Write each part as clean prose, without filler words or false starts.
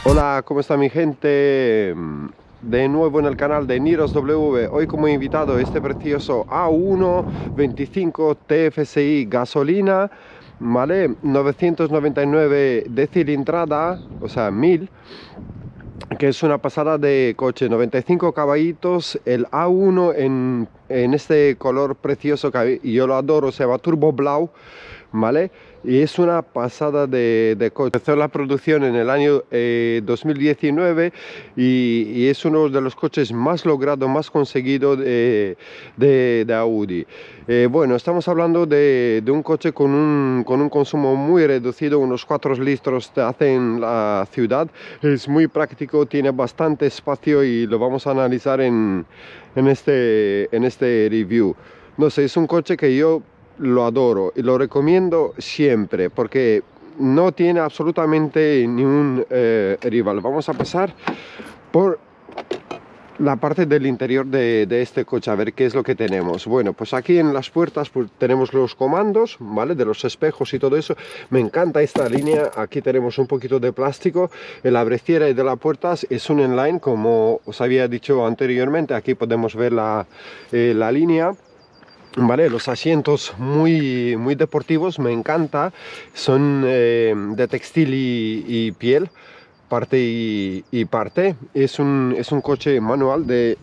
Hola, ¿cómo está mi gente? De nuevo en el canal de Niros W. Hoy como invitado este precioso A1 25 TFSI gasolina, ¿vale? 999 de cilindrada, o sea, 1000, que es una pasada de coche. 95 caballitos, el A1 en este color precioso que yo lo adoro, se llama Turbo Blau, ¿vale? Y es una pasada de coche. Empezó la producción en el año 2019 y es uno de los coches más logrados, más conseguidos de Audi. Bueno, estamos hablando de un coche con un consumo muy reducido, unos 4 litros te hace en la ciudad. Es muy práctico, tiene bastante espacio y lo vamos a analizar en este review. No sé, es un coche que yo lo adoro y lo recomiendo siempre porque no tiene absolutamente ningún rival. Vamos a pasar por la parte del interior de este coche, a ver qué es lo que tenemos. Bueno, pues aquí en las puertas pues, tenemos los comandos, ¿vale? De los espejos y todo eso. Me encanta esta línea. Aquí tenemos un poquito de plástico. El abreciera de las puertas es un inline, como os había dicho anteriormente. Aquí podemos ver la línea. Vale, los asientos muy deportivos, me encanta, son de textil y piel, parte y parte. Es un coche manual de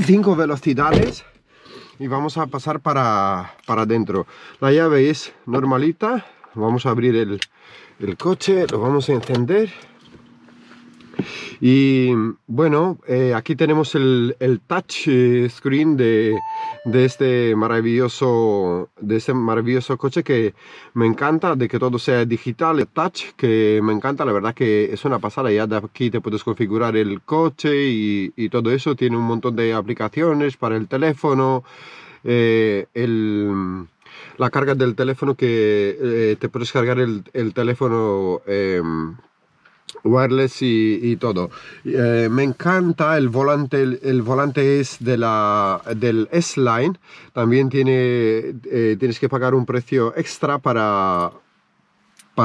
5 velocidades y vamos a pasar para adentro. La llave es normalita, vamos a abrir el coche, lo vamos a encender. Y bueno, aquí tenemos el touch screen de este maravilloso coche, que me encanta, de que todo sea digital, el touch, que me encanta, la verdad que es una pasada. Ya de aquí te puedes configurar el coche y todo eso. Tiene un montón de aplicaciones para el teléfono, la carga del teléfono, que te puedes cargar el teléfono wireless y todo. Me encanta el volante. El volante es del S-Line. También tienes que pagar un precio extra para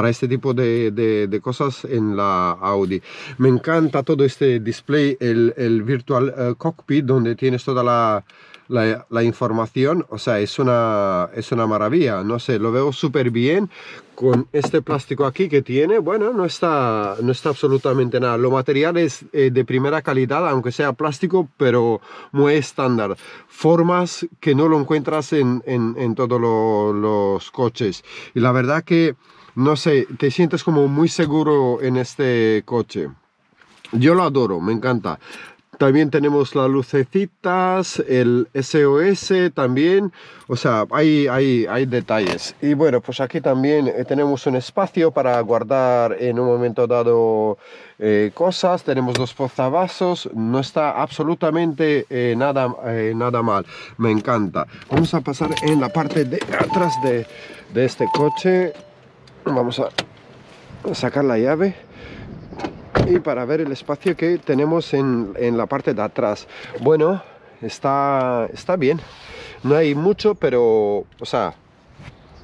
este tipo de cosas en la Audi. Me encanta todo este display, el Virtual Cockpit, donde tienes toda la información. O sea, es una maravilla. No sé, lo veo súper bien con este plástico aquí que tiene. Bueno, no está absolutamente nada. Lo material es de primera calidad, aunque sea plástico, pero muy estándar. Formas que no lo encuentras en todos los coches. Y la verdad que no sé, te sientes como muy seguro en este coche. Yo lo adoro, me encanta. También tenemos las lucecitas, el SOS también. O sea, hay detalles. Y bueno, pues aquí también tenemos un espacio para guardar en un momento dado cosas. Tenemos 2 posavasos. No está absolutamente nada mal. Me encanta. Vamos a pasar en la parte de atrás de este coche. Vamos a sacar la llave y para ver el espacio que tenemos en la parte de atrás. Bueno, está bien, no hay mucho, pero o sea,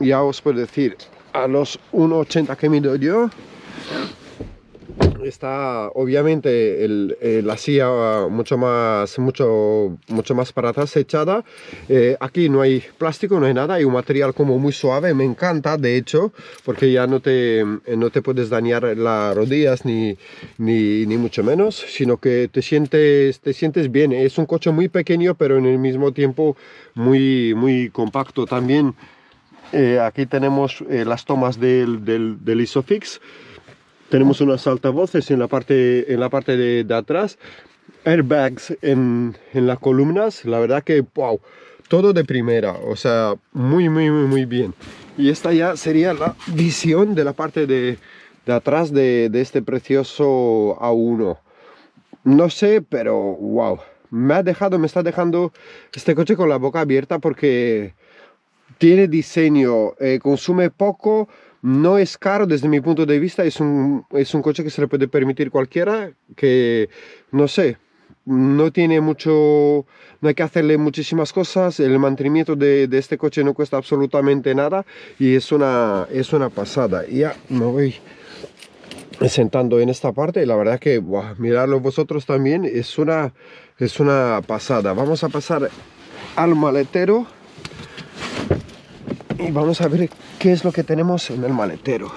ya os puedo decir, a los 1,80 que mido yo, está obviamente la silla mucho más para atrás echada. Aquí no hay plástico, no hay nada, hay un material como muy suave. Me encanta, de hecho, porque ya no te puedes dañar las rodillas ni mucho menos, sino que te sientes bien. Es un coche muy pequeño, pero en el mismo tiempo muy compacto. También aquí tenemos las tomas del ISOFIX. Tenemos unos altavoces en la parte de atrás, airbags en las columnas. La verdad que, wow, todo de primera, o sea, muy bien. Y esta ya sería la visión de la parte de atrás de este precioso A1. No sé, pero wow, me está dejando este coche con la boca abierta, porque tiene diseño, consume poco, no es caro desde mi punto de vista. Es un coche que se le puede permitir cualquiera, que no sé, no tiene mucho, no hay que hacerle muchísimas cosas. El mantenimiento de este coche no cuesta absolutamente nada y es una pasada. Ya me voy sentando en esta parte, y la verdad que, wow, miradlo vosotros también, es una pasada. Vamos a pasar al maletero y vamos a ver qué es lo que tenemos en el maletero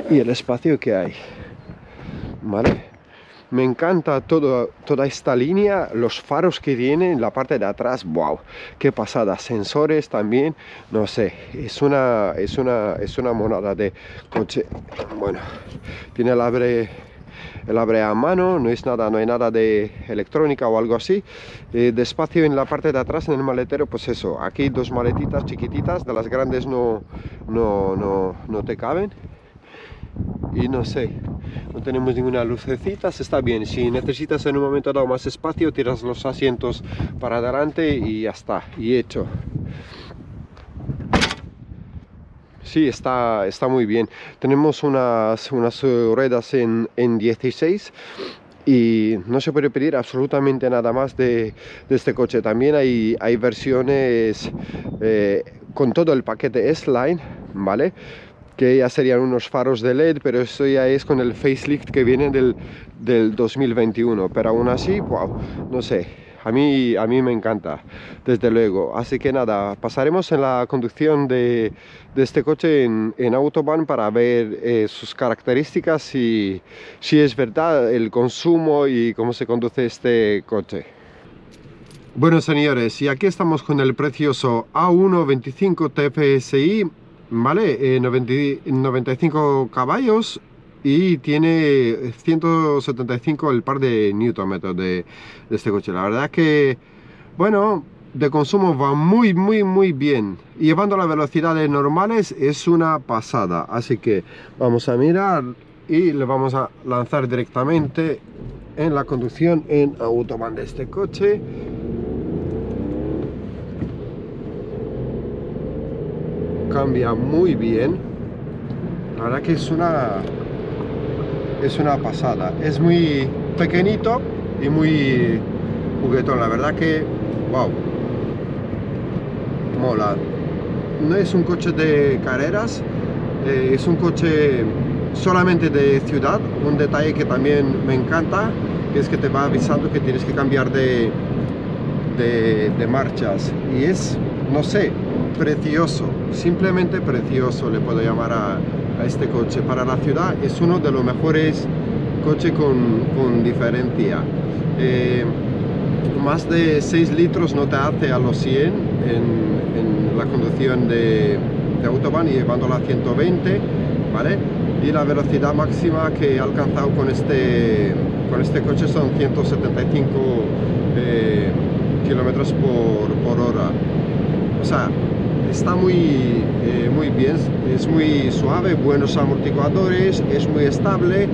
y el espacio que hay, ¿vale? Me encanta toda esta línea, los faros que tiene en la parte de atrás, wow, qué pasada, sensores también, no sé, es una monada de coche. Bueno, tiene el abre a mano, no hay nada de electrónica o algo así. De espacio en la parte de atrás en el maletero, pues eso, aquí dos maletitas chiquititas, de las grandes no te caben. Y no sé, no tenemos ninguna lucecita, está bien. Si necesitas en un momento dado más espacio, tiras los asientos para adelante y ya está, y hecho. Sí, está muy bien. Tenemos unas ruedas en 16 y no se puede pedir absolutamente nada más de este coche. También hay versiones con todo el paquete S-Line, ¿vale? Que ya serían unos faros de LED, pero esto ya es con el facelift que viene del 2021, pero aún así, wow, no sé, a mí me encanta, desde luego. Así que nada, pasaremos en la conducción de este coche en Autobahn para ver sus características y si es verdad el consumo y cómo se conduce este coche. Bueno, señores, y aquí estamos con el precioso A1 25 TFSI, ¿vale? 95 caballos y tiene 175 el par de Nm de este coche. La verdad que, bueno, de consumo va muy bien. Y llevando las velocidades normales es una pasada. Así que vamos a mirar y le vamos a lanzar directamente en la conducción en Autobahn de este coche. Cambia muy bien, la verdad que es una pasada, es muy pequeñito y muy juguetón, la verdad que wow, mola. No es un coche de carreras, es un coche solamente de ciudad. Un detalle que también me encanta, que es que te va avisando que tienes que cambiar de marchas, y es, no sé, precioso, simplemente precioso le puedo llamar a este coche. Para la ciudad es uno de los mejores coches con diferencia. Más de 6 litros no te hace a los 100 en la conducción de Autobahn, y llevándola a 120, ¿vale? Y la velocidad máxima que he alcanzado con este coche son 175 kilómetros por hora. O sea, está muy bien, es muy suave, buenos amortiguadores, es muy estable,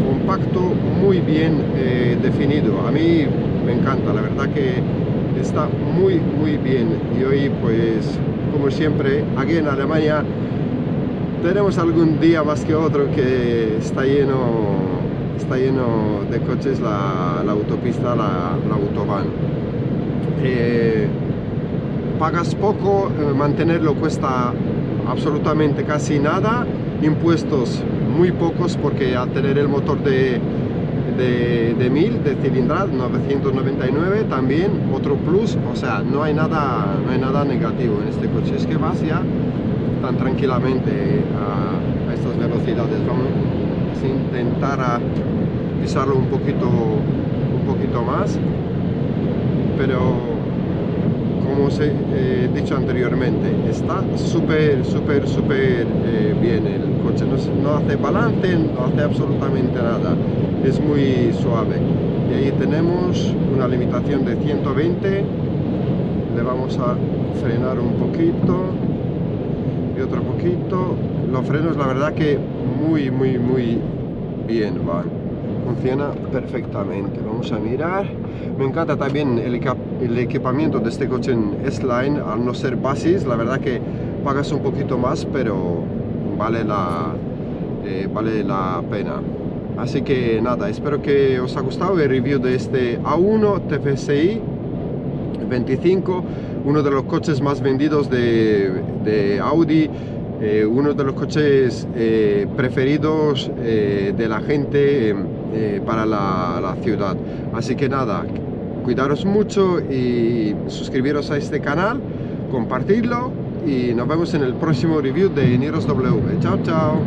compacto, muy bien definido. A mí me encanta, la verdad que está muy bien. Y hoy, pues, como siempre, aquí en Alemania tenemos algún día más que otro que está lleno de coches la autopista, la Autobahn. Pagas poco, mantenerlo cuesta absolutamente casi nada, impuestos muy pocos, porque al tener el motor de 1000 de cilindrada, 999 también, otro plus. O sea, no hay nada negativo en este coche, es que vas ya tan tranquilamente a estas velocidades. Vamos a intentar pisarlo un poquito más, pero como os he dicho anteriormente, está súper bien el coche. No hace balance, no hace absolutamente nada, es muy suave. Y ahí tenemos una limitación de 120. Le vamos a frenar un poquito y otro poquito. Los frenos, la verdad que muy bien van, funciona perfectamente. Vamos a mirar. Me encanta también el equipamiento de este coche en S-Line, al no ser Basis. La verdad que pagas un poquito más, pero vale la pena. Así que nada, espero que os haya gustado el review de este A1 TFSI 25, uno de los coches más vendidos de Audi uno de los coches preferidos de la gente para la ciudad. Así que nada, cuidaros mucho y suscribiros a este canal, compartirlo y nos vemos en el próximo review de Niros W. Chao, chao.